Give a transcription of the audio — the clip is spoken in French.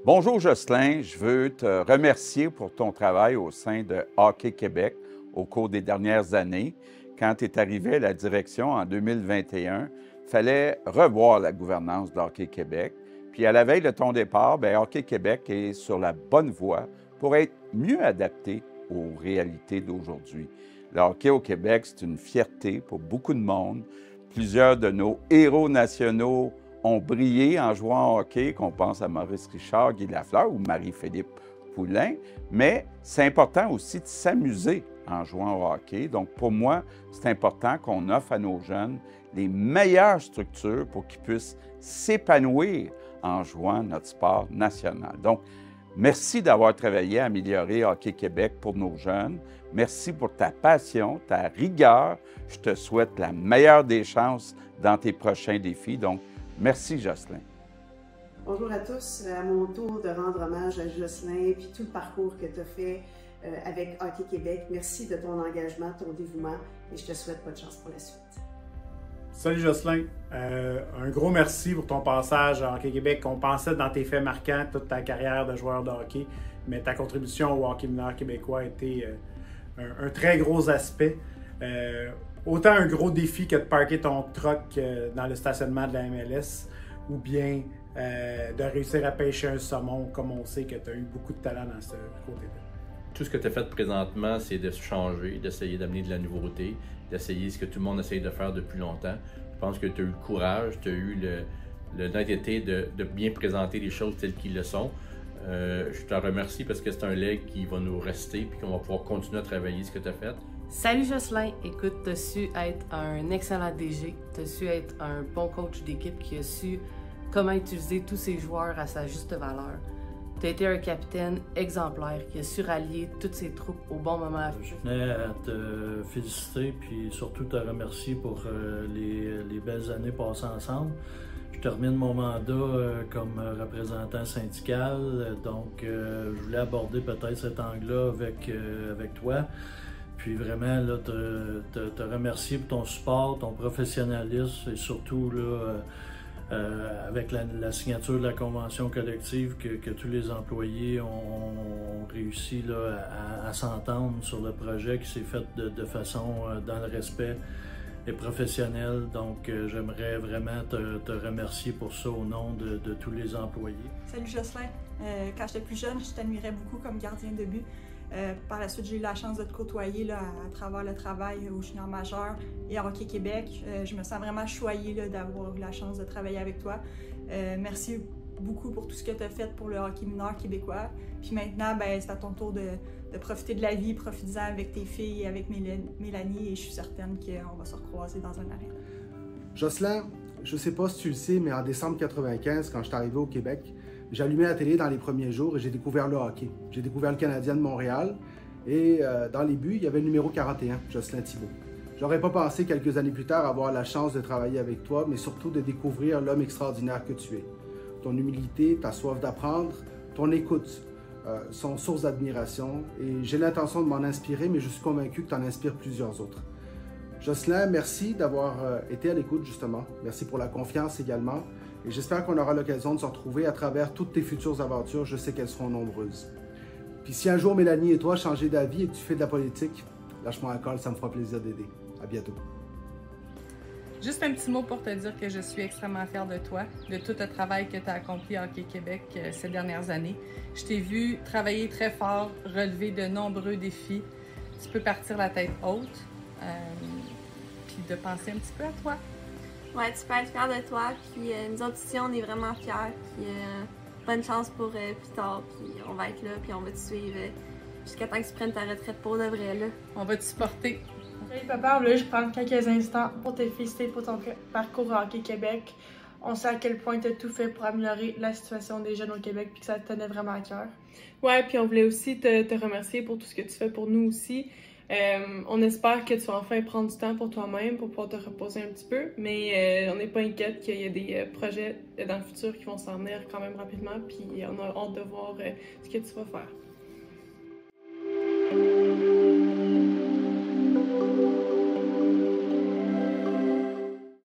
Bonjour Jocelyn, je veux te remercier pour ton travail au sein de Hockey Québec au cours des dernières années. Quand tu es arrivé à la direction en 2021, il fallait revoir la gouvernance de Hockey Québec. Puis à la veille de ton départ, Hockey Québec est sur la bonne voie pour être mieux adapté aux réalités d'aujourd'hui. Le hockey au Québec, c'est une fierté pour beaucoup de monde. Plusieurs de nos héros nationaux ont brillé en jouant au hockey, qu'on pense à Maurice Richard, Guy Lafleur ou Marie-Philippe Poulin, mais c'est important aussi de s'amuser en jouant au hockey. Donc pour moi, c'est important qu'on offre à nos jeunes les meilleures structures pour qu'ils puissent s'épanouir en jouant notre sport national. Donc, merci d'avoir travaillé à améliorer Hockey Québec pour nos jeunes. Merci pour ta passion, ta rigueur. Je te souhaite la meilleure des chances dans tes prochains défis. Donc, merci, Jocelyn. Bonjour à tous. À mon tour de rendre hommage à Jocelyn et tout le parcours que tu as fait avec Hockey Québec. Merci de ton engagement, ton dévouement et je te souhaite bonne chance pour la suite. Salut Jocelyn. Un gros merci pour ton passage à Hockey Québec. On pensait dans tes faits marquants toute ta carrière de joueur de hockey, mais ta contribution au hockey mineur québécois a été un très gros aspect. Autant un gros défi que de parker ton truck dans le stationnement de la MLS ou bien de réussir à pêcher un saumon, comme on sait que tu as eu beaucoup de talent dans ce côté-là. Tout ce que tu as fait présentement, c'est de changer, d'essayer d'amener de la nouveauté, d'essayer ce que tout le monde essaye de faire depuis longtemps. Je pense que tu as eu le courage, tu as eu l'honnêteté de bien présenter les choses telles qu'elles le sont. Je te remercie parce que c'est un leg qui va nous rester et qu'on va pouvoir continuer à travailler ce que tu as fait. Salut Jocelyn, écoute, tu as su être un excellent DG, tu as su être un bon coach d'équipe qui a su comment utiliser tous ses joueurs à sa juste valeur. Tu as été un capitaine exemplaire qui a su rallier toutes ses troupes au bon moment. Je tenais à te féliciter puis surtout te remercier pour les belles années passées ensemble. Je termine mon mandat comme représentant syndical, donc je voulais aborder peut-être cet angle-là avec toi. Puis vraiment, là, te remercier pour ton support, ton professionnalisme et surtout là, avec la signature de la convention collective que tous les employés ont réussi là, à s'entendre sur le projet qui s'est fait de façon dans le respect et professionnel. Donc j'aimerais vraiment te remercier pour ça au nom de tous les employés. Salut Jocelyn, quand j'étais plus jeune, je t'admirais beaucoup comme gardien de but. Par la suite, j'ai eu la chance de te côtoyer là, à travers le travail au junior majeur et à Hockey Québec. Je me sens vraiment choyée d'avoir eu la chance de travailler avec toi. Merci beaucoup pour tout ce que tu as fait pour le hockey mineur québécois. Puis maintenant, c'est à ton tour de profiter de la vie, profite-en avec tes filles et avec Mélanie et je suis certaine qu'on va se recroiser dans un arène. Jocelyn, je sais pas si tu le sais, mais en décembre 1995, quand je suis arrivé au Québec, j'ai allumé la télé dans les premiers jours et j'ai découvert le hockey. J'ai découvert le Canadien de Montréal et dans les buts, il y avait le numéro 41, Jocelyn Thibault. J'aurais pas pensé quelques années plus tard avoir la chance de travailler avec toi, mais surtout de découvrir l'homme extraordinaire que tu es. Ton humilité, ta soif d'apprendre, ton écoute sont source d'admiration et j'ai l'intention de m'en inspirer, mais je suis convaincu que tu en inspires plusieurs autres. Jocelyn, merci d'avoir été à l'écoute justement. Merci pour la confiance également. Et j'espère qu'on aura l'occasion de se retrouver à travers toutes tes futures aventures. Je sais qu'elles seront nombreuses. Puis si un jour Mélanie et toi changez d'avis et que tu fais de la politique, lâche-moi un call, ça me fera plaisir d'aider. À bientôt. Juste un petit mot pour te dire que je suis extrêmement fière de toi, de tout le travail que tu as accompli à Hockey Québec ces dernières années. Je t'ai vu travailler très fort, relever de nombreux défis. Tu peux partir la tête haute, puis de penser un petit peu à toi. Ouais, tu peux être fière de toi, puis nous autres ici, on est vraiment fiers, puis bonne chance pour plus tard, puis on va être là, puis on va te suivre jusqu'à temps que tu prennes ta retraite pour de vrai, là. On va te supporter. Salut papa, on voulait juste prendre quelques instants pour te féliciter pour ton parcours à Hockey Québec. On sait à quel point tu as tout fait pour améliorer la situation des jeunes au Québec, puis que ça te tenait vraiment à cœur. Ouais, puis on voulait aussi te remercier pour tout ce que tu fais pour nous aussi. On espère que tu vas enfin prendre du temps pour toi-même pour pouvoir te reposer un petit peu, mais on n'est pas inquiète qu'il y a des projets dans le futur qui vont s'en venir quand même rapidement, puis on a hâte de voir ce que tu vas faire.